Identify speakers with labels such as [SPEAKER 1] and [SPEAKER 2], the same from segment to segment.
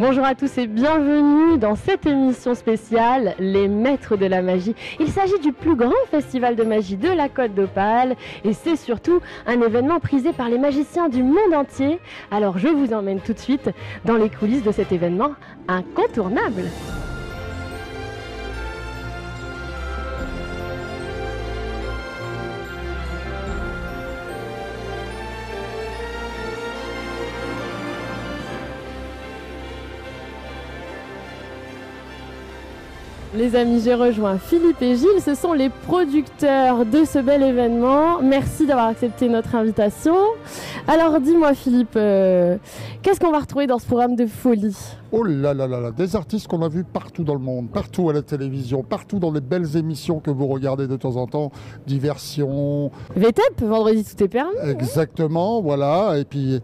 [SPEAKER 1] Bonjour à tous et bienvenue dans cette émission spéciale Les Maîtres de la Magie. Il s'agit du plus grand festival de magie de la Côte d'Opale et c'est surtout un événement prisé par les magiciens du monde entier. Alors je vous emmène tout de suite dans les coulisses de cet événement incontournable. Les amis, j'ai rejoint Philippe et Gilles, ce sont les producteurs de ce bel événement. Merci d'avoir accepté notre invitation. Alors dis-moi Philippe, qu'est-ce qu'on va retrouver dans ce programme de folie ?
[SPEAKER 2] Oh là là là là, des artistes qu'on a vus partout dans le monde, partout à la télévision, partout dans les belles émissions que vous regardez de temps en temps, Diversion.
[SPEAKER 1] VTEP, vendredi tout est permis.
[SPEAKER 2] Exactement, voilà, et puis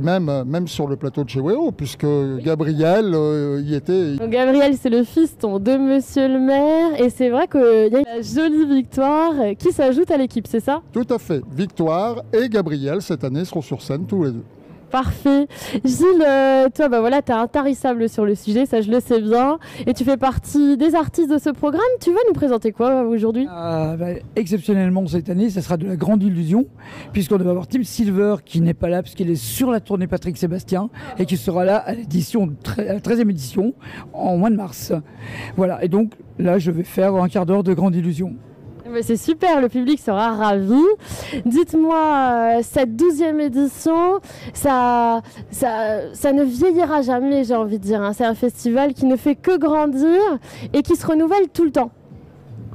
[SPEAKER 2] même sur le plateau de chez WEO, puisque Gabriel y était.
[SPEAKER 1] Donc Gabriel, c'est le fiston de Monsieur le maire, et c'est vrai qu'il y a une jolie victoire qui s'ajoute à l'équipe, c'est ça ?
[SPEAKER 2] Tout à fait, Victoire et Gabriel cette année seront sur scène tous les deux.
[SPEAKER 1] Parfait. Gilles, toi, tu es intarissable sur le sujet, ça je le sais bien. Et tu fais partie des artistes de ce programme. Tu vas nous présenter quoi aujourd'hui ?
[SPEAKER 3] Exceptionnellement, cette année, ça sera de la grande illusion, puisqu'on va avoir Tim Silver qui n'est pas là, puisqu'il est sur la tournée Patrick Sébastien, et qui sera là à la 13e édition, en mois de mars. Voilà, et donc là, je vais faire un quart d'heure de grande illusion.
[SPEAKER 1] C'est super, le public sera ravi. Dites-moi, cette 12e édition, ça ne vieillira jamais, j'ai envie de dire. Hein. C'est un festival qui ne fait que grandir et qui se renouvelle tout le temps.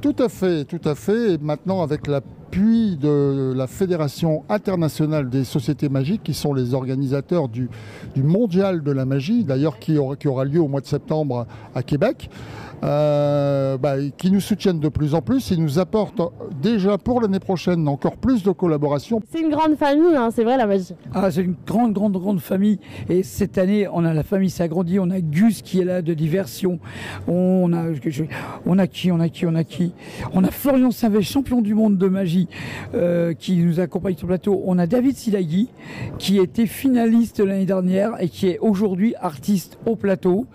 [SPEAKER 2] Tout à fait, tout à fait. Et maintenant, avec l'appui de la Fédération internationale des sociétés magiques, qui sont les organisateurs du mondial de la magie, d'ailleurs qui aura lieu au mois de septembre à Québec, qui nous soutiennent de plus en plus. Ils nous apportent déjà pour l'année prochaine encore plus de collaboration.
[SPEAKER 1] C'est une grande famille, hein, c'est vrai la magie.
[SPEAKER 3] C'est une grande famille. Et cette année, on a la famille s'agrandit. On a Gus qui est là de Diversion. On a Florian Saint-Vé, champion du monde de magie, qui nous accompagne sur le plateau. On a David Silaghi qui était finaliste l'année dernière et qui est aujourd'hui artiste au plateau.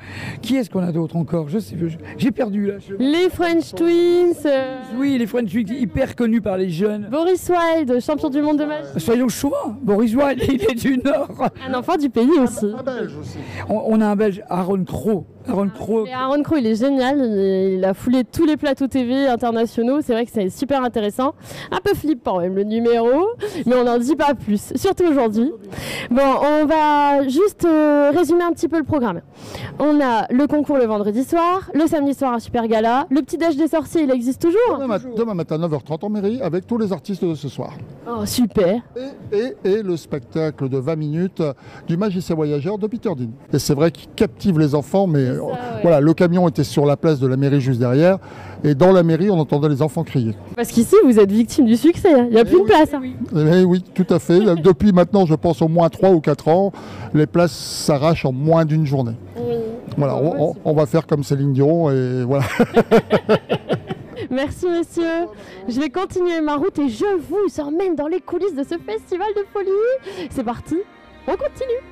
[SPEAKER 3] Qui est-ce qu'on a d'autre encore ? Je sais, j'ai perdu là.
[SPEAKER 1] Les French Twins.
[SPEAKER 3] Oui, les French Twins, hyper connus par les jeunes.
[SPEAKER 1] Boris Wilde, champion du monde de magie.
[SPEAKER 3] Soyons chauvins, Boris Wilde, il est du Nord.
[SPEAKER 1] Un enfant du pays aussi.
[SPEAKER 2] Un Belge aussi.
[SPEAKER 3] On a un Belge, Aaron Crow.
[SPEAKER 1] Aaron Crow, il est génial, il a foulé tous les plateaux TV internationaux, c'est vrai que c'est super intéressant, un peu flippant même le numéro, mais on n'en dit pas plus, surtout aujourd'hui. Bon, on va juste résumer un petit peu le programme. On a le concours le vendredi soir, le samedi soir un super gala, le petit déj des sorciers, il existe toujours.
[SPEAKER 2] Demain matin 9h30 en mairie avec tous les artistes de ce soir.
[SPEAKER 1] Oh super.
[SPEAKER 2] Et le spectacle de 20 minutes du magicien voyageur de Peter Dean. Et c'est vrai qu'il captive les enfants, mais
[SPEAKER 1] ça, ouais.
[SPEAKER 2] Voilà, le camion était sur la place de la mairie juste derrière, et dans la mairie on entendait les enfants crier.
[SPEAKER 1] Parce qu'ici vous êtes victime du succès, il n'y a plus de place. Hein.
[SPEAKER 2] Oui, tout à fait. Depuis maintenant je pense au moins 3 ou 4 ans, les places s'arrachent en moins d'une journée.
[SPEAKER 1] Oui.
[SPEAKER 2] Voilà, on va faire comme Céline Dion et voilà.
[SPEAKER 1] Merci messieurs, je vais continuer ma route et je vous emmène dans les coulisses de ce festival de folie. C'est parti, on continue.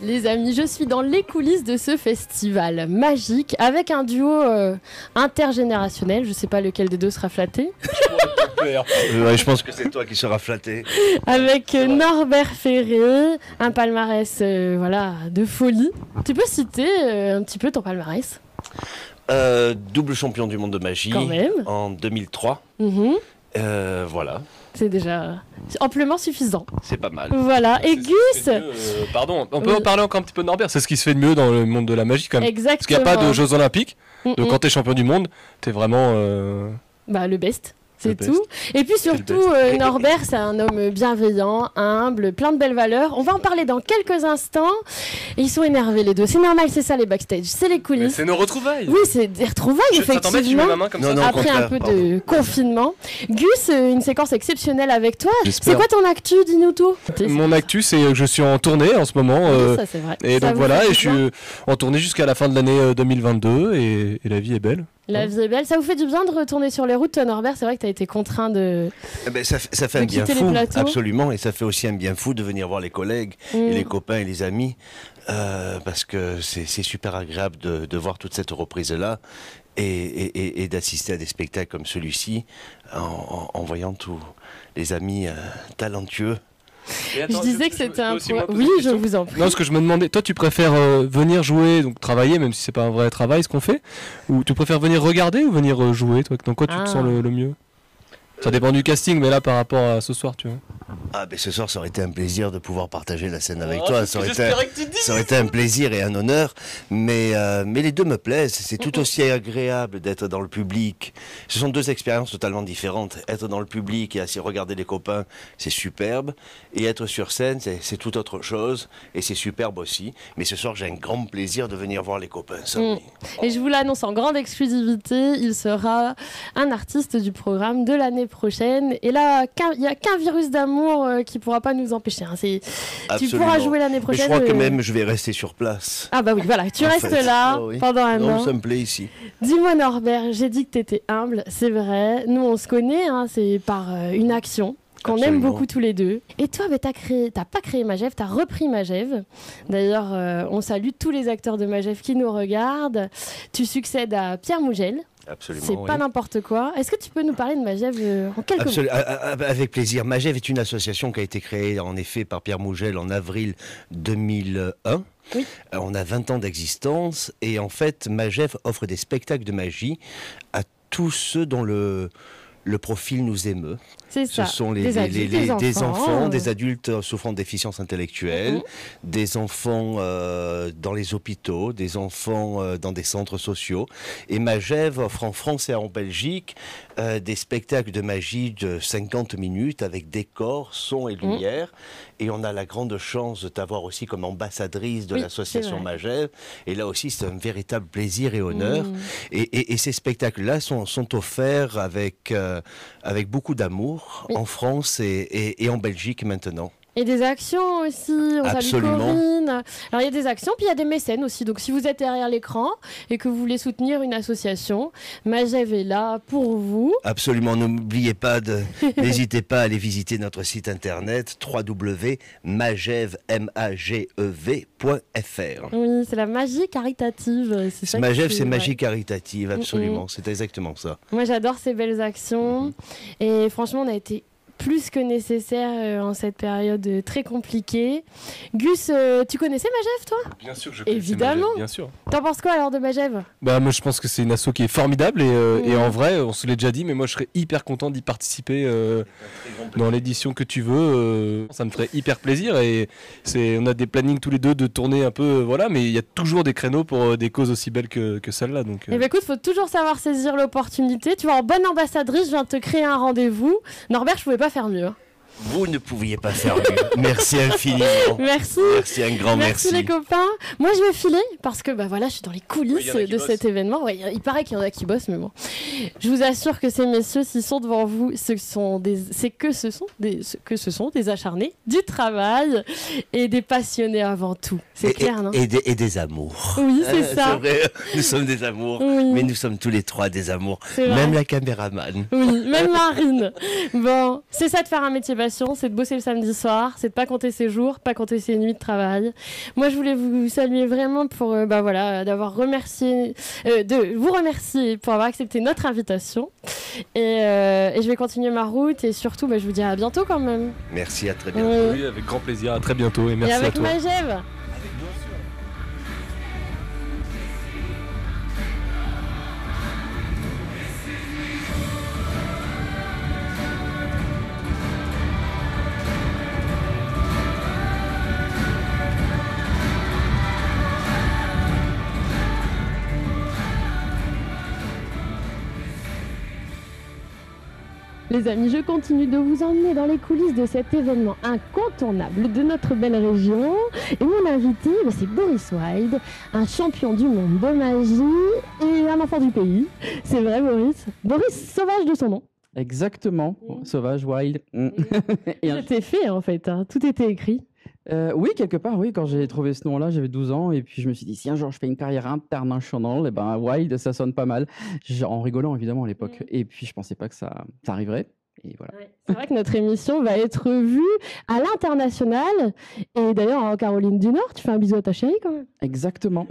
[SPEAKER 1] Les amis, je suis dans les coulisses de ce festival magique avec un duo intergénérationnel. Je ne sais pas lequel des deux sera flatté.
[SPEAKER 4] Je pense que c'est toi qui seras flatté.
[SPEAKER 1] Avec Norbert Ferré, un palmarès de folie. Tu peux citer un petit peu ton palmarès ?
[SPEAKER 4] Double champion du monde de magie.
[SPEAKER 1] Quand même.
[SPEAKER 4] En 2003. Voilà.
[SPEAKER 1] C'est déjà amplement suffisant.
[SPEAKER 4] C'est pas mal.
[SPEAKER 1] Voilà. Et Gus
[SPEAKER 5] pardon, on peut en parler encore un petit peu de Norbert. C'est ce qui se fait de mieux dans le monde de la magie quand même.
[SPEAKER 1] Exactement.
[SPEAKER 5] Parce qu'il n'y a pas de Jeux Olympiques. Donc quand t'es champion du monde, t'es vraiment...
[SPEAKER 1] le best. C'est tout. Et puis surtout, Norbert, c'est un homme bienveillant, humble, plein de belles valeurs. On va en parler dans quelques instants. Et ils sont énervés les deux. C'est normal, c'est ça les backstage, c'est les coulisses.
[SPEAKER 5] Mais c'est nos retrouvailles.
[SPEAKER 1] Oui, c'est des retrouvailles,
[SPEAKER 5] Ça t'embête, tu mets
[SPEAKER 1] effectivement.
[SPEAKER 5] ma main comme ça.
[SPEAKER 4] Non,
[SPEAKER 1] Après un peu de confinement. Gus, une séquence exceptionnelle avec toi.
[SPEAKER 5] J'espère.
[SPEAKER 1] C'est quoi ton actu, dis-nous tout.
[SPEAKER 5] Mon actu, c'est que je suis en tournée en ce moment.
[SPEAKER 1] Oui, ça c'est vrai.
[SPEAKER 5] Et
[SPEAKER 1] Ça
[SPEAKER 5] donc
[SPEAKER 1] vous
[SPEAKER 5] voilà,
[SPEAKER 1] fait
[SPEAKER 5] et
[SPEAKER 1] du
[SPEAKER 5] je suis
[SPEAKER 1] bien.
[SPEAKER 5] en tournée jusqu'à la fin de l'année 2022 et la vie est belle.
[SPEAKER 1] La vie est belle. Ça vous fait du bien de retourner sur les routes, toi, Norbert? C'est vrai que tu as été contraint de...
[SPEAKER 4] Eh ben, ça fait
[SPEAKER 1] De
[SPEAKER 4] un bien
[SPEAKER 1] quitter les
[SPEAKER 4] fou,
[SPEAKER 1] plateaux.
[SPEAKER 4] absolument, et ça fait aussi un bien fou de venir voir les collègues et les copains et les amis, parce que c'est super agréable de voir toute cette reprise-là et d'assister à des spectacles comme celui-ci en voyant tous les amis talentueux.
[SPEAKER 1] Je disais que c'était un point. Oui, je vous en prie.
[SPEAKER 5] Non, ce que je me demandais, toi tu préfères venir jouer, donc travailler, même si c'est pas un vrai travail ce qu'on fait, ou tu préfères venir regarder ou venir jouer, toi? Dans quoi tu te sens le mieux? Ça dépend du casting, mais là par rapport à ce soir, tu vois.
[SPEAKER 4] Ah ben ce soir, ça aurait été un plaisir de pouvoir partager la scène avec toi. Ça aurait été un plaisir et un honneur. Mais les deux me plaisent. C'est tout aussi agréable d'être dans le public. Ce sont deux expériences totalement différentes. Être dans le public et ainsi regarder les copains, c'est superbe. Et être sur scène, c'est tout autre chose. Et c'est superbe aussi. Mais ce soir, j'ai un grand plaisir de venir voir les copains. Ça, oui.
[SPEAKER 1] Et je vous l'annonce en grande exclusivité, il sera un artiste du programme de l'année prochaine. Et là, il n'y a qu'un virus d'amour qui ne pourra pas nous empêcher. Hein. Tu
[SPEAKER 4] Absolument.
[SPEAKER 1] pourras jouer l'année
[SPEAKER 4] Mais
[SPEAKER 1] prochaine.
[SPEAKER 4] je crois que même je vais rester sur place.
[SPEAKER 1] Ah bah oui, voilà, tu
[SPEAKER 4] En
[SPEAKER 1] restes
[SPEAKER 4] fait.
[SPEAKER 1] là
[SPEAKER 4] Ah oui.
[SPEAKER 1] pendant un
[SPEAKER 4] Non,
[SPEAKER 1] an.
[SPEAKER 4] ça me plaît ici.
[SPEAKER 1] Dis-moi Norbert, j'ai dit que tu étais humble, c'est vrai. Nous, on se connaît, hein, c'est par une action qu'on aime
[SPEAKER 4] Absolument.
[SPEAKER 1] beaucoup tous les deux. Et toi, bah, t'as pas créé Magev, t'as repris Magev. D'ailleurs, on salue tous les acteurs de Magev qui nous regardent. Tu succèdes à Pierre Mougel.
[SPEAKER 4] Absolument.
[SPEAKER 1] C'est
[SPEAKER 4] oui.
[SPEAKER 1] pas n'importe quoi. Est-ce que tu peux nous parler de Magev en quelques mots?
[SPEAKER 4] Avec plaisir. Magev est une association qui a été créée en effet par Pierre Mougel en avril 2001.
[SPEAKER 1] Oui.
[SPEAKER 4] On a 20 ans d'existence et en fait Magev offre des spectacles de magie à tous ceux dont le profil nous émeut.
[SPEAKER 1] C'est ça.
[SPEAKER 4] Ce sont
[SPEAKER 1] Des adultes,
[SPEAKER 4] des enfants, des
[SPEAKER 1] euh.
[SPEAKER 4] adultes souffrant de déficience intellectuelle, des enfants dans les hôpitaux, des enfants dans des centres sociaux. Et Magev offre en France et en Belgique des spectacles de magie de 50 minutes avec décors, sons et lumière. Et on a la grande chance de t'avoir aussi comme ambassadrice de
[SPEAKER 1] Oui,
[SPEAKER 4] l'association
[SPEAKER 1] c'est vrai.
[SPEAKER 4] Magev. Et là aussi, c'est un véritable plaisir et honneur. Et ces spectacles-là sont offerts avec beaucoup d'amour
[SPEAKER 1] Oui.
[SPEAKER 4] en France et en Belgique maintenant.
[SPEAKER 1] Et des actions aussi, on salue
[SPEAKER 4] Absolument.
[SPEAKER 1] Corinne. Alors il y a des actions, puis il y a des mécènes aussi. Donc si vous êtes derrière l'écran et que vous voulez soutenir une association, Magev est là pour vous.
[SPEAKER 4] Absolument, n'oubliez pas n'hésitez pas à aller visiter notre site internet www.magev.fr.
[SPEAKER 1] Oui, c'est la magie caritative. C'est ça
[SPEAKER 4] Magev,
[SPEAKER 1] qui-
[SPEAKER 4] c'est
[SPEAKER 1] ouais.
[SPEAKER 4] magie caritative, absolument, c'est exactement ça.
[SPEAKER 1] Moi j'adore ces belles actions. Et franchement, on a été plus que nécessaire en cette période très compliquée. Gus, tu connaissais Magev, toi?
[SPEAKER 5] Bien sûr que je
[SPEAKER 1] Évidemment.
[SPEAKER 5] Magev, bien sûr.
[SPEAKER 1] T'en penses quoi alors de Magev?
[SPEAKER 5] Bah moi je pense que c'est une asso qui est formidable et en vrai on se l'est déjà dit, mais moi je serais hyper content d'y participer dans l'édition que tu veux. Ça me ferait hyper plaisir et on a des plannings tous les deux de tourner un peu, voilà, mais il y a toujours des créneaux pour des causes aussi belles que celle-là. Donc,
[SPEAKER 1] Eh bien écoute, faut toujours savoir saisir l'opportunité. Tu vois, en bonne ambassadrice, je viens de te créer un rendez-vous. Norbert, je pouvais pas faire mieux. Hein.
[SPEAKER 4] Vous ne pouviez pas faire mieux. Merci infiniment.
[SPEAKER 1] Merci.
[SPEAKER 4] Merci, un grand
[SPEAKER 1] Merci
[SPEAKER 4] merci.
[SPEAKER 1] les copains. Moi je vais filer parce que bah voilà, je suis dans les
[SPEAKER 5] Oui, il
[SPEAKER 1] coulisses
[SPEAKER 5] y en a qui
[SPEAKER 1] de
[SPEAKER 5] bossent.
[SPEAKER 1] cet événement. Ouais, il paraît qu'il y en a qui bossent, mais bon. Je vous assure que ces messieurs, s'ils sont devant vous, ce sont des acharnés, du travail et des passionnés avant tout. C'est clair, non?
[SPEAKER 4] Et des amours.
[SPEAKER 1] Oui, c'est ça.
[SPEAKER 4] C'est vrai, nous sommes des amours,
[SPEAKER 1] Oui.
[SPEAKER 4] mais nous sommes tous les trois des amours.
[SPEAKER 1] C'est vrai.
[SPEAKER 4] Même la caméraman.
[SPEAKER 1] Oui, même Marine. Bon, c'est ça de faire un métier passion, c'est de bosser le samedi soir, c'est de pas compter ses jours, pas compter ses nuits de travail. Moi, je voulais vous saluer vraiment pour, d'avoir remercié, de vous remercier pour avoir accepté notre invitation. Et je vais continuer ma route et surtout, je vous dis à bientôt quand même.
[SPEAKER 4] Merci, à très bientôt.
[SPEAKER 1] Oui.
[SPEAKER 5] oui, avec grand plaisir, à très bientôt et
[SPEAKER 1] Et
[SPEAKER 5] merci à
[SPEAKER 1] avec
[SPEAKER 5] toi.
[SPEAKER 1] Magev. Les amis, je continue de vous emmener dans les coulisses de cet événement incontournable de notre belle région. Et mon invité, c'est Boris Wild, un champion du monde de magie et un enfant du pays. C'est vrai, Boris? Boris Sauvage de son nom.
[SPEAKER 6] Exactement, Sauvage, Wild.
[SPEAKER 1] C'était fait en fait, hein. Tout était écrit.
[SPEAKER 6] Oui, quelque part, oui. Quand j'ai trouvé ce nom-là, j'avais 12 ans et puis je me suis dit, si un jour je fais une carrière internationale, et ben Wild, ça sonne pas mal. En rigolant évidemment à l'époque. Et puis je pensais pas que ça arriverait. Et voilà.
[SPEAKER 1] Ouais, c'est vrai que notre émission va être vue à l'international. Et d'ailleurs, en Caroline du Nord, tu fais un bisou à ta chérie quand même.
[SPEAKER 6] Exactement.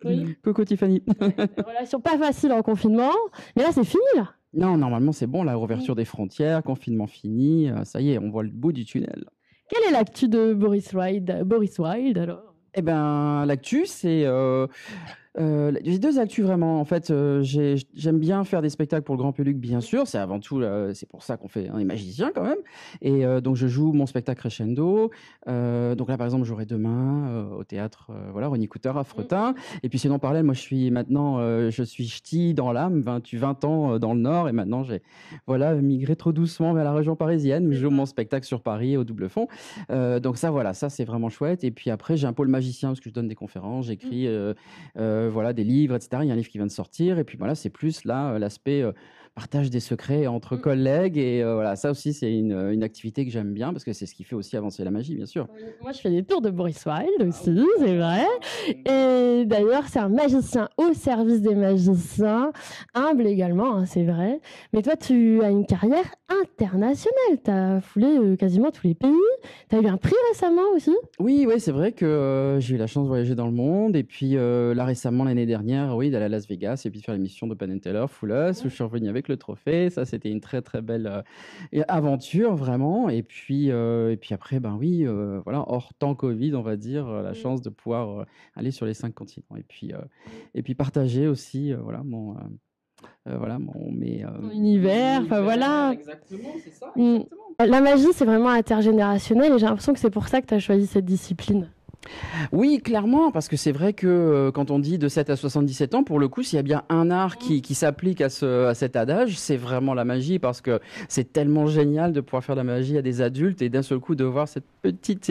[SPEAKER 1] Oui.
[SPEAKER 6] Coucou Tiffany.
[SPEAKER 1] Relation pas facile en confinement. Mais là, c'est fini là.
[SPEAKER 6] Non, normalement c'est bon, la ouverture des frontières, confinement fini, ça y est, on voit le bout du tunnel.
[SPEAKER 1] Quelle est l'actu de Boris Wild alors?
[SPEAKER 6] Eh ben, l'actu, c'est j'ai deux actus vraiment. En fait, j'aime bien faire des spectacles pour le grand public, bien sûr. C'est avant tout, c'est pour ça qu'on fait. On est magicien quand même. Et donc, je joue mon spectacle Crescendo. Donc là, par exemple, j'aurai demain au théâtre, voilà, Ronnie Cooter à Fretin. Et puis sinon, en parallèle, moi, je suis ch'ti dans l'âme, 20 ans dans le Nord, et maintenant, j'ai migré trop doucement vers la région parisienne où je joue mon spectacle sur Paris au Double Fond. Donc ça, voilà, ça c'est vraiment chouette. Et puis après, j'ai un pôle magicien parce que je donne des conférences, j'écris. Voilà, des livres, etc. Il y a un livre qui vient de sortir. Et puis voilà, c'est plus là l'aspect partage des secrets entre collègues. Et voilà, ça aussi, c'est une activité que j'aime bien parce que c'est ce qui fait aussi avancer la magie, bien sûr.
[SPEAKER 1] Moi, je fais des tours de Boris Wild aussi, c'est vrai. Et d'ailleurs, c'est un magicien au service des magiciens, humble également, hein, c'est vrai. Mais toi, tu as une carrière internationale. Tu as foulé quasiment tous les pays. Tu as eu un prix récemment aussi.
[SPEAKER 6] Oui, c'est vrai que j'ai eu la chance de voyager dans le monde. Et puis là, récemment, l'année dernière, d'aller à Las Vegas et puis de faire l'émission de Penn & Teller, Full Us, où je suis revenu avec le trophée. Ça, c'était une très, très belle aventure, vraiment. Et puis après, voilà, hors temps Covid, on va dire, la chance de pouvoir aller sur les 5 continents. Et puis partager aussi, mon
[SPEAKER 1] univers, enfin voilà.
[SPEAKER 6] Exactement, c'est ça.
[SPEAKER 1] Exactement. La magie, c'est vraiment intergénérationnel et j'ai l'impression que c'est pour ça que tu as choisi cette discipline.
[SPEAKER 6] Oui, clairement, parce que c'est vrai que quand on dit de 7 à 77 ans, pour le coup, s'il y a bien un art qui s'applique à cet adage, c'est vraiment la magie, parce que c'est tellement génial de pouvoir faire de la magie à des adultes et d'un seul coup de voir ces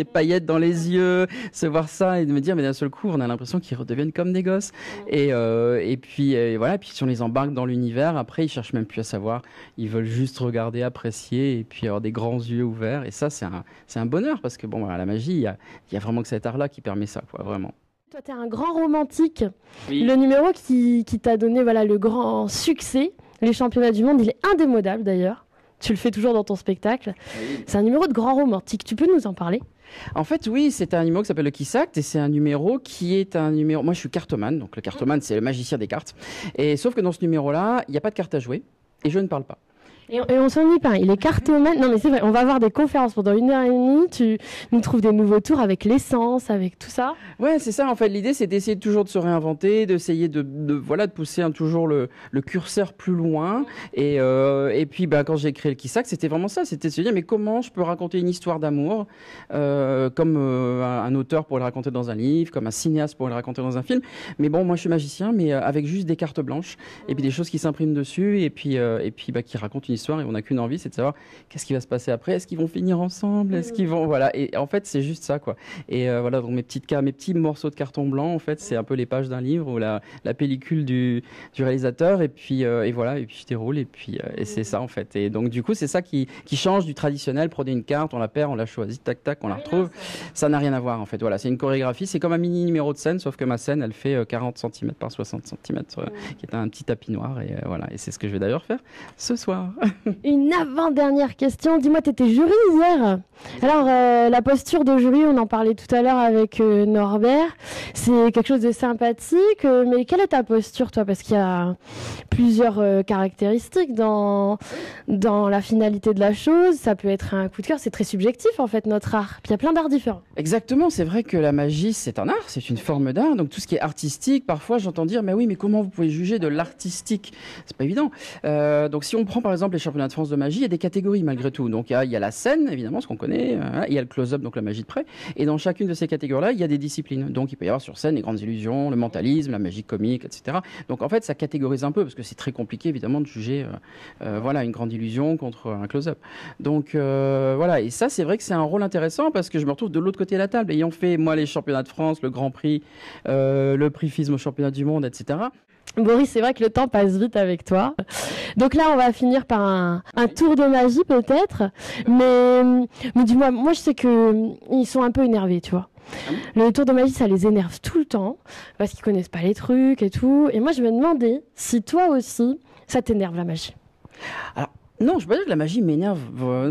[SPEAKER 6] paillettes dans les yeux, se voir ça et de me dire, mais d'un seul coup, on a l'impression qu'ils redeviennent comme des gosses. Et puis si on les embarque dans l'univers, après, ils cherchent même plus à savoir, ils veulent juste regarder, apprécier et puis avoir des grands yeux ouverts. Et ça, c'est un bonheur, parce que la magie, il y a vraiment que cet art-là qui permet ça, quoi, vraiment.
[SPEAKER 1] Toi, tu es un grand romantique.
[SPEAKER 6] Oui.
[SPEAKER 1] Le numéro qui t'a donné le grand succès, les championnats du monde, il est indémodable d'ailleurs. Tu le fais toujours dans ton spectacle. Oui. C'est un numéro de grand romantique. Tu peux nous en parler?
[SPEAKER 6] En fait, oui, c'est un numéro qui s'appelle le Kiss Act et c'est un numéro qui est un numéro... Moi, je suis cartomane, donc le cartomane, c'est le magicien des cartes. Et sauf que dans ce numéro-là, il n'y a pas de cartes à jouer et je ne parle pas.
[SPEAKER 1] Et on s'ennuie pas, il est cartomane. Non mais c'est vrai, on va avoir des conférences pendant 1h30, tu nous trouves des nouveaux tours avec l'essence, avec tout ça.
[SPEAKER 6] Ouais, c'est ça en fait, l'idée c'est d'essayer toujours de se réinventer, d'essayer de pousser toujours le curseur plus loin. Et puis quand j'ai créé le Kiss Act, c'était vraiment ça, c'était de se dire mais comment je peux raconter une histoire d'amour comme un auteur pourrait le raconter dans un livre, comme un cinéaste pourrait le raconter dans un film. Mais bon, moi je suis magicien, mais avec juste des cartes blanches et puis des choses qui s'impriment dessus et puis qui racontent une histoire et on n'a qu'une envie, c'est de savoir qu'est-ce qui va se passer après, est-ce qu'ils vont finir ensemble, est-ce qu'ils vont, voilà, et en fait c'est juste ça quoi. Et voilà, donc mes petits morceaux de carton blanc en fait c'est un peu les pages d'un livre ou la pellicule du réalisateur et puis voilà, et puis je déroule et c'est ça en fait. Et donc du coup c'est ça qui change du traditionnel, prenez une carte, on la perd, on la choisit, tac tac, on la retrouve, ça n'a rien à voir en fait. Voilà, c'est une chorégraphie, c'est comme un mini numéro de scène sauf que ma scène elle fait 40 cm par 60 cm qui est un petit tapis noir et voilà, et c'est ce que je vais d'ailleurs faire ce soir.
[SPEAKER 1] Une avant-dernière question. Dis-moi, tu étais jury hier. Alors, la posture de jury, on en parlait tout à l'heure avec Norbert. C'est quelque chose de sympathique. Mais quelle est ta posture, toi? Parce qu'il y a plusieurs caractéristiques dans la finalité de la chose. Ça peut être un coup de cœur. C'est très subjectif, en fait, notre art. Puis il y a plein d'arts différents.
[SPEAKER 6] Exactement. C'est vrai que la magie, c'est un art. C'est une forme d'art. Donc, tout ce qui est artistique, parfois, j'entends dire, mais oui, mais comment vous pouvez juger de l'artistique? C'est pas évident. Donc, si on prend, par exemple, les championnats de France de magie, il y a des catégories malgré tout. Donc il y a la scène, évidemment, ce qu'on connaît, il y a le close-up, donc la magie de près. Et dans chacune de ces catégories-là, il y a des disciplines. Donc il peut y avoir sur scène les grandes illusions, le mentalisme, la magie comique, etc. Donc en fait, ça catégorise un peu, parce que c'est très compliqué, évidemment, de juger voilà, une grande illusion contre un close-up. Donc voilà, et ça, c'est vrai que c'est un rôle intéressant, parce que je me retrouve de l'autre côté de la table, ayant fait, moi, les championnats de France, le Grand Prix, le prix FISM au championnat du monde, etc.
[SPEAKER 1] Boris, c'est vrai que le temps passe vite avec toi. Donc là, on va finir par un tour de magie peut-être. Mais dis-moi, moi je sais qu'ils sont un peu énervés, tu vois. Le tour de magie, ça les énerve tout le temps parce qu'ils connaissent pas les trucs et tout. Et moi, je me demandais si toi aussi, ça t'énerve la magie.
[SPEAKER 6] Alors, non, je peux pas dire que la magie m'énerve.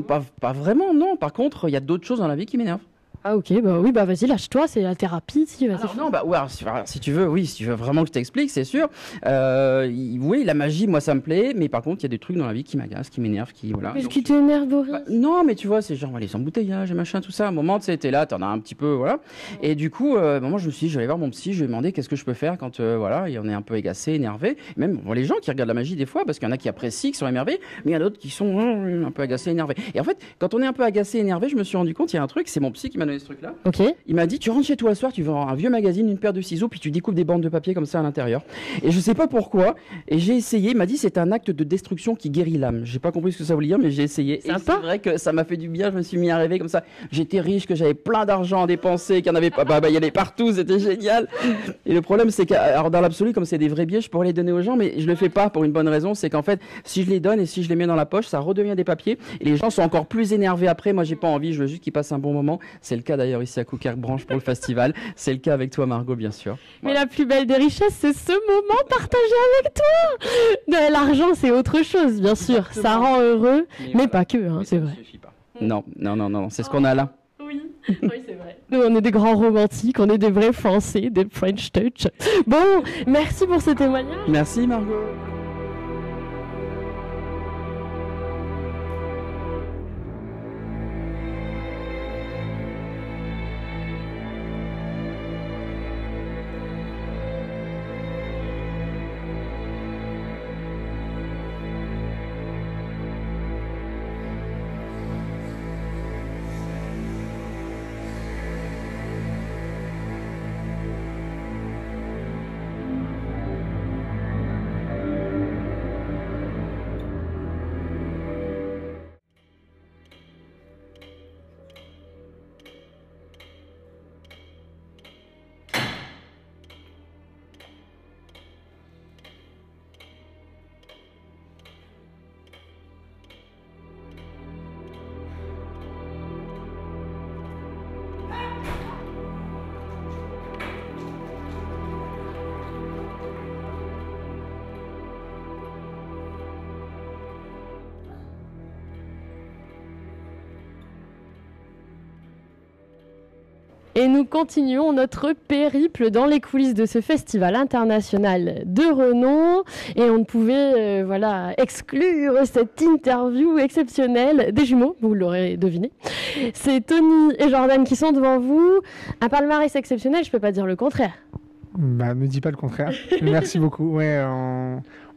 [SPEAKER 6] Pas vraiment, non. Par contre, il y a d'autres choses dans la vie qui m'énervent.
[SPEAKER 1] Ah ok, bah oui, bah vas-y, lâche-toi, c'est la thérapie. Si,
[SPEAKER 6] alors, non, bah ouais, si tu veux, oui, si tu veux vraiment que je t'explique, c'est sûr. Oui, la magie, moi, ça me plaît, mais par contre, il y a des trucs dans la vie qui m'agacent, qui m'énervent, qui voilà.
[SPEAKER 1] Qu'est-ce qui t'énerve, Boris?
[SPEAKER 6] Non, mais tu vois, c'est genre les embouteillages et machin, tout ça. À un moment, tu sais, t'es là, t'en as un petit peu, voilà. Et du coup, moi, je me suis dit, je vais aller voir mon psy, je vais lui demander qu'est-ce que je peux faire quand, voilà, on est un peu agacé, énervé. Même les gens qui regardent la magie des fois, parce qu'il y en a qui apprécient, qui sont énervés, mais il y en a d'autres qui sont un peu agacés, énervés. Et en fait, quand on est un peu agacé, énervé, je me suis rendu compte, il y a un truc, c'est mon psy qui m'a donné ce truc-là.
[SPEAKER 1] Ok.
[SPEAKER 6] Il m'a dit, tu rentres chez toi le soir, tu vends un vieux magazine, une paire de ciseaux, puis tu découpes des bandes de papier comme ça à l'intérieur. Et je sais pas pourquoi. Et j'ai essayé. Il m'a dit, c'est un acte de destruction qui guérit l'âme. J'ai pas compris ce que ça voulait dire, mais j'ai essayé. Et c'est vrai que ça m'a fait du bien. Je me suis mis à rêver comme ça. J'étais riche, que j'avais plein d'argent à dépenser, qu'il y en avait pas. Il y en avait partout. C'était génial. Et le problème, c'est que, alors dans l'absolu, comme c'est des vrais billets, je pourrais les donner aux gens, mais je le fais pas pour une bonne raison. C'est qu'en fait, si je les donne et si je les mets dans la poche, ça redevient des papiers. Et les gens sont encore plus énervés après. Moi, j'ai pas envie. Je veux juste qu'ils passent un bon moment. C'est le cas d'ailleurs ici à Coucard-Branche pour le festival. C'est le cas avec toi, Margot, bien sûr.
[SPEAKER 1] Mais la plus belle des richesses, c'est ce moment partagé avec toi. L'argent, c'est autre chose, bien sûr. Ça rend heureux, mais pas que, hein, c'est vrai.
[SPEAKER 6] Non, c'est ce qu'on a là.
[SPEAKER 1] Oui, c'est vrai. Nous, on est des grands romantiques, on est des vrais Français, des French touch. Bon, merci pour ce témoignage.
[SPEAKER 6] Merci, Margot.
[SPEAKER 1] Et nous continuons notre périple dans les coulisses de ce festival international de renom. Et on ne pouvait exclure cette interview exceptionnelle des jumeaux, vous l'aurez deviné. C'est Tony et Jordan qui sont devant vous. Un palmarès exceptionnel, je ne peux pas dire le contraire.
[SPEAKER 7] Bah, ne dis pas le contraire. Merci beaucoup. Ouais,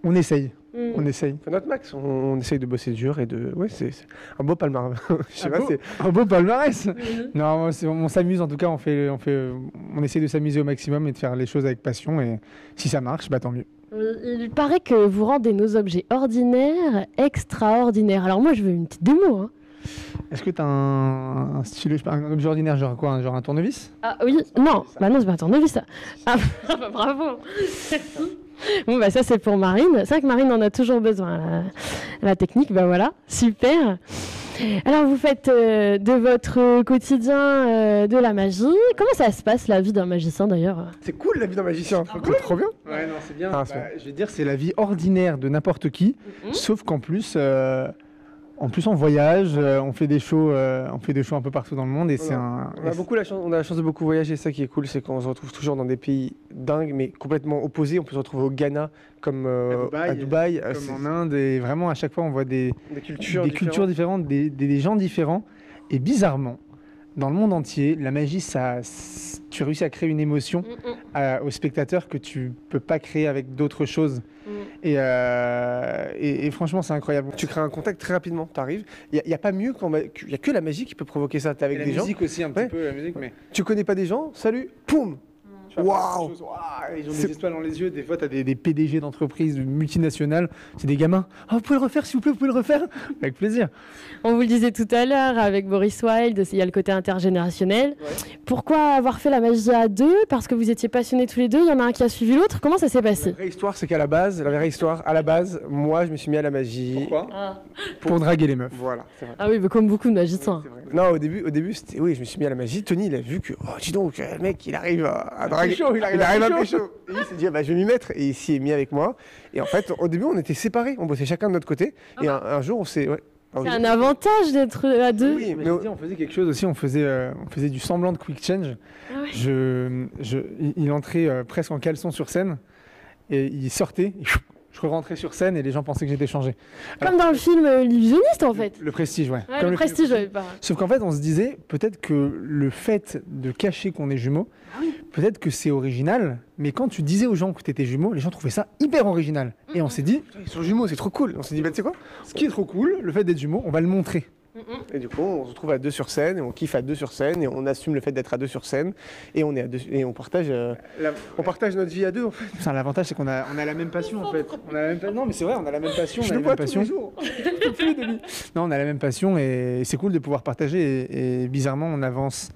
[SPEAKER 7] on essaye. On essaye.
[SPEAKER 8] C'est notre max. On essaye de bosser dur et de. Ouais, c'est un beau palmarès.
[SPEAKER 7] Un beau palmarès. Non, on s'amuse en tout cas. On essaie de s'amuser au maximum et de faire les choses avec passion. Et si ça marche, bah tant mieux.
[SPEAKER 1] Il paraît que vous rendez nos objets ordinaires extraordinaires. Alors moi, je veux une petite démo. Hein.
[SPEAKER 7] Est-ce que tu as un stylo, un objet ordinaire, genre quoi, genre un tournevis?
[SPEAKER 1] Ah oui, non, bah non, c'est pas un tournevis ça. Ah bah, bravo. Bon bah ça c'est pour Marine. C'est vrai que Marine en a toujours besoin. La technique, bah voilà, super. Alors vous faites de votre quotidien de la magie. Comment ça se passe la vie d'un magicien d'ailleurs?
[SPEAKER 8] C'est cool la vie d'un magicien.
[SPEAKER 7] C'est trop bien.
[SPEAKER 8] Ouais, non, c'est bien.
[SPEAKER 7] Je vais dire, c'est la vie ordinaire de n'importe qui, sauf qu'en plus. On voyage, on fait des shows un peu partout dans le monde et c'est un.
[SPEAKER 8] On a la chance de beaucoup voyager. Ça qui est cool, c'est qu'on se retrouve toujours dans des pays dingues, mais complètement opposés. On peut se retrouver au Ghana, comme à Dubaï,
[SPEAKER 7] comme en Inde, et vraiment à chaque fois on voit des cultures différentes, des gens différents. Et bizarrement, dans le monde entier, la magie, tu réussis à créer une émotion aux spectateurs que tu peux pas créer avec d'autres choses. Et franchement, c'est incroyable.
[SPEAKER 8] Tu crées un contact très rapidement, tu arrives. Il n'y a pas mieux il n'y a que la magie qui peut provoquer ça. Tu es avec des gens.
[SPEAKER 7] La musique aussi, un petit peu, la musique, mais.
[SPEAKER 8] Tu connais pas des gens, salut, poum.
[SPEAKER 7] Waouh! Ils ont des étoiles dans les yeux. Des fois, tu as des PDG d'entreprises multinationales. C'est des gamins. Oh, vous pouvez le refaire, s'il vous plaît, vous pouvez le refaire? Avec plaisir.
[SPEAKER 1] On vous le disait tout à l'heure, avec Boris Wilde, il y a le côté intergénérationnel. Ouais. Pourquoi avoir fait la magie à deux? Parce que vous étiez passionnés tous les deux, il y en a un qui a suivi l'autre. Comment ça s'est passé?
[SPEAKER 8] La vraie histoire, c'est qu'à la base, moi, je me suis mis à la magie.
[SPEAKER 7] Pourquoi? Pour draguer les meufs.
[SPEAKER 8] Voilà. Vrai.
[SPEAKER 1] Ah oui, comme beaucoup de magiciens.
[SPEAKER 8] Non, au début, oui, je me suis mis à la magie. Tony, il a vu que, oh, dis donc, le mec, il arrive à draguer.
[SPEAKER 7] Il arrive à pécho.
[SPEAKER 8] Et il s'est dit, bah, je vais m'y mettre. Et il s'y est mis avec moi. Et en fait, au début, on était séparés. On bossait chacun de notre côté. Et un jour, on s'est. Ouais.
[SPEAKER 1] C'est un avantage d'être à deux.
[SPEAKER 7] Oui, mais on faisait quelque chose aussi. On faisait du semblant de quick change.
[SPEAKER 1] Ah ouais.
[SPEAKER 7] Il entrait presque en caleçon sur scène. Et il sortait. Je rentrais sur scène et les gens pensaient que j'étais changé.
[SPEAKER 1] Comme dans le film L'illusionniste, en fait.
[SPEAKER 7] Le Prestige, ouais.
[SPEAKER 1] Comme le Prestige, ouais.
[SPEAKER 7] Sauf qu'en fait, on se disait peut-être que le fait de cacher qu'on est jumeaux, peut-être que c'est original, mais quand tu disais aux gens que tu étais jumeaux, les gens trouvaient ça hyper original. Et on s'est dit, ils sont jumeaux, c'est trop cool. On s'est dit, bah, tu sais quoi? Ce qui est trop cool, le fait d'être jumeaux, on va le montrer.
[SPEAKER 8] Et du coup, on se retrouve à deux sur scène, et on kiffe à deux sur scène, et on assume le fait d'être à deux sur scène, et on est à deux, et on partage notre vie à deux, en fait.
[SPEAKER 7] Enfin, l'avantage, c'est qu'on a la même passion, en fait. Non, mais c'est vrai, on a la même passion.
[SPEAKER 8] Je le vois tous les jours.
[SPEAKER 7] Non, on a la même passion, et c'est cool de pouvoir partager. Et bizarrement, on avance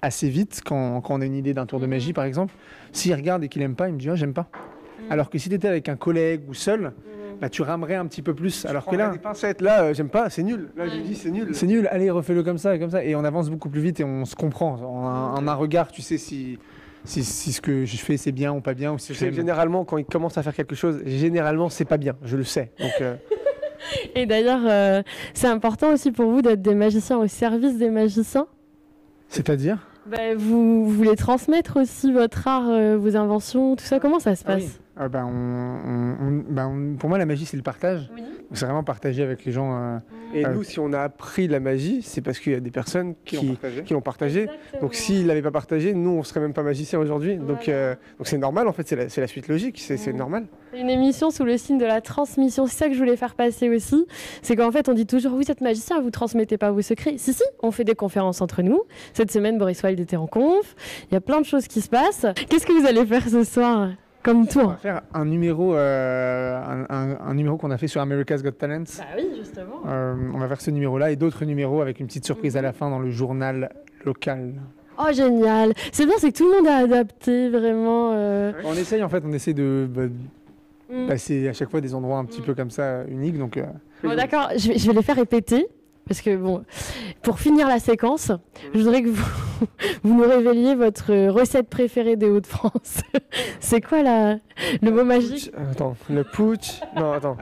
[SPEAKER 7] assez vite quand on a une idée d'un tour de magie, par exemple. S'il regarde et qu'il aime pas, il me dit, oh, j'aime pas. Alors que si tu étais avec un collègue ou seul, bah, tu ramerais un petit peu plus. Alors que là,
[SPEAKER 8] des pincettes, là, j'aime pas, c'est nul. Là, je dis, c'est nul.
[SPEAKER 7] C'est nul, allez, refais-le comme ça, et on avance beaucoup plus vite et on se comprend. En un regard, tu sais si ce que je fais, c'est bien ou pas bien. Ou si
[SPEAKER 8] je sais que généralement, quand il commence à faire quelque chose, généralement, c'est pas bien. Je le sais. Donc,
[SPEAKER 1] Et d'ailleurs, c'est important aussi pour vous d'être des magiciens au service des magiciens.
[SPEAKER 7] C'est-à-dire?
[SPEAKER 1] Vous voulez transmettre aussi votre art, vos inventions, tout ça. Comment ça se passe?
[SPEAKER 7] Pour moi, la magie, c'est le partage. Oui. C'est vraiment partager avec les gens.
[SPEAKER 8] Et nous, si on a appris la magie, c'est parce qu'il y a des personnes qui l'ont partagé. Donc, s'ils ne l'avaient pas partagé, nous, on ne serait même pas magiciens aujourd'hui. Voilà. Donc, c'est normal, en fait, c'est la suite logique, c'est normal.
[SPEAKER 1] C'est une émission sous le signe de la transmission. C'est ça que je voulais faire passer aussi. C'est qu'en fait, on dit toujours, vous êtes magicien, vous ne transmettez pas vos secrets. Si, on fait des conférences entre nous. Cette semaine, Boris Wilde était en conf. Il y a plein de choses qui se passent. Qu'est-ce que vous allez faire ce soir? Comme toi.
[SPEAKER 7] On va faire un numéro qu'on a fait sur America's Got Talent.
[SPEAKER 1] Bah oui, justement.
[SPEAKER 7] On va faire ce numéro-là et d'autres numéros avec une petite surprise à la fin dans le journal local.
[SPEAKER 1] Oh, génial. C'est bien, c'est que tout le monde a adapté, vraiment.
[SPEAKER 7] On essaye, de passer à chaque fois des endroits un petit peu comme ça, uniques. Donc,
[SPEAKER 1] bon, d'accord, je vais les faire répéter. Parce que, bon, pour finir la séquence, je voudrais que vous nous révéliez votre recette préférée des Hauts-de-France. C'est quoi le mot magique?
[SPEAKER 8] Attends, le putsch... Non, attends.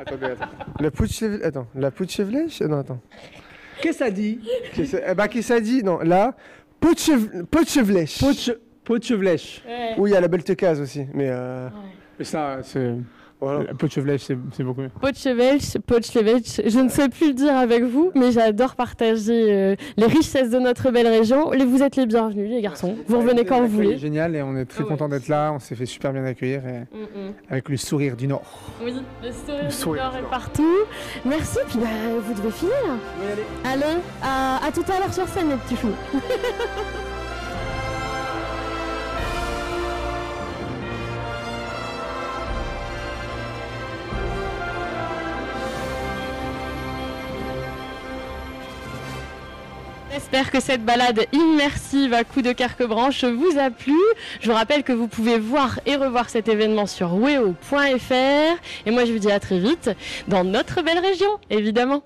[SPEAKER 8] Le putsch... Attends, la putsch-flèche? Non, attends.
[SPEAKER 7] Qu'est-ce que ça dit?
[SPEAKER 8] Qu'est-ce que ça dit? Non, là, putsch-flèche.
[SPEAKER 7] Putsch-flèche.
[SPEAKER 1] Ouais.
[SPEAKER 8] Oui, il y a la Beltecase aussi, mais...
[SPEAKER 7] Mais ça, c'est... Voilà. Putsch-flèche, c'est beaucoup mieux.
[SPEAKER 1] Putsch-flèche, je ne sais plus le dire avec vous, mais j'adore partager les richesses de notre belle région. Vous êtes les bienvenus, les garçons. Vous revenez quand vous voulez.
[SPEAKER 7] C'est génial et on est très content d'être là. On s'est fait super bien accueillir avec le sourire du Nord.
[SPEAKER 1] Oui, le sourire du Nord est partout. Merci, puis vous devez filer là.
[SPEAKER 7] Oui,
[SPEAKER 1] allez, à tout à l'heure sur scène, les petits choux. J'espère que cette balade immersive à coups de carque-branche vous a plu. Je vous rappelle que vous pouvez voir et revoir cet événement sur weo.fr. Et moi, je vous dis à très vite dans notre belle région, évidemment.